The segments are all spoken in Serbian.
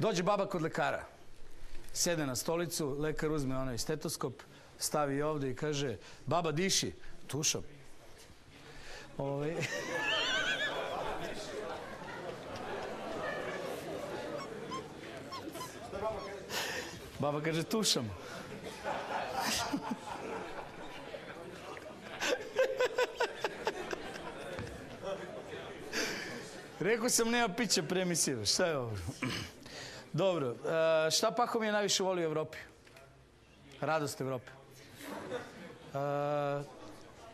Dođe baba kod lekara. Sede na stolicu, lekar uzme onaj stetoskop, stavi ovde i kaže, baba diši. Tušam. Baba kaže, tušam. Rekao sam, nema pića premisiva. Šta je ovo? Dobro. Šta Paho mi je najviše volio u Evropi? Radost Evrope.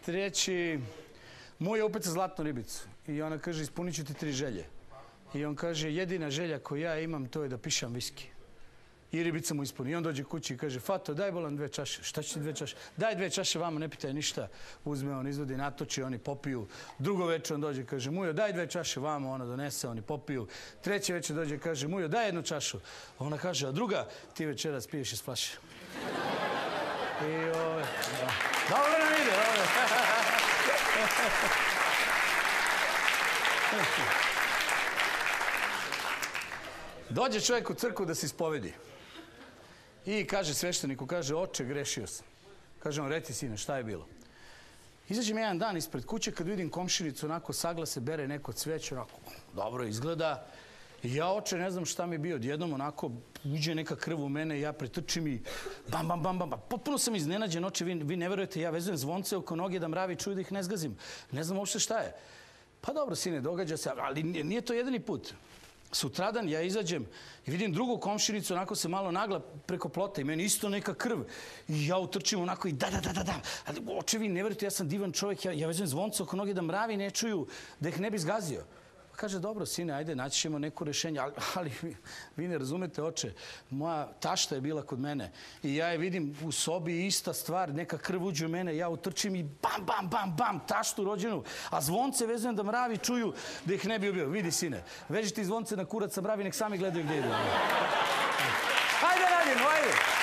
Treći, muja upeca zlatnu ribicu. I ona kaže, ispunit ću ti 3 želje. I on kaže, jedina želja koju ja imam, to je da pišam viski. I ribica mu ispuni. I on dođe kući i kaže, Fato, daj bolan 2 čaše. Šta će ti 2 čaše? Daj 2 čaše vama, ne pitaj ništa. Uzme, on izvodi, natoči, oni popiju. Drugo večer on dođe, kaže, Mujo, daj 2 čaše vama, ona donese, oni popiju. Treće večer dođe, kaže, Mujo, daj 1 čašu. Ona kaže, a druga, ti večeras piješ iz flaše. I dobro nam ide, Dođe čovjek u crkvu da se ispovedi. I kaže svešteniku, kaže, oče, grešio sam. Kaže on, reci sine, šta je bilo? Izađem jedan dan ispred kuće kad vidim komšinicu, onako saglase, bere neko cveće, onako, dobro izgleda. I ja, oče, ne znam šta mi je bio, odjednom onako uđe neka krv u mene i ja pretrčim i bam, bam, bam, bam. Potpuno sam iznenađen, oče, vi ne verujete, ja vezujem zvonce oko noge da mravi čuju da ih ne zgazim. Ne znam uopšte šta je. Pa dobro, sine, događa se, ali nije to jedini put. Sutradan ja izađem i vidim drugu komšinicu, onako se malo nagla preko plota i meni isto neka krv. I ja utrčim onako i da. Ali oče, vi ne verujete, ja sam divan čovjek, ja vezujem zvonce oko noge da mravi ne čuju, da ih ne bi zgazio. Kaže, dobro, sine, ajde, naći ćemo neko rešenje, ali vi ne razumete, oče, moja tašta je bila kod mene i ja je vidim u sobi ista stvar, neka krv uđe u mene, ja utrčim i bam, bam, bam, bam, taštu rođenu, a zvonce vezujem da mravi čuju da ih ne bi ubio. Vidi, sine, veži ti zvonce na kurac sa mravi, nek sami gledaju gdje idu. Ajde radimo, ajde!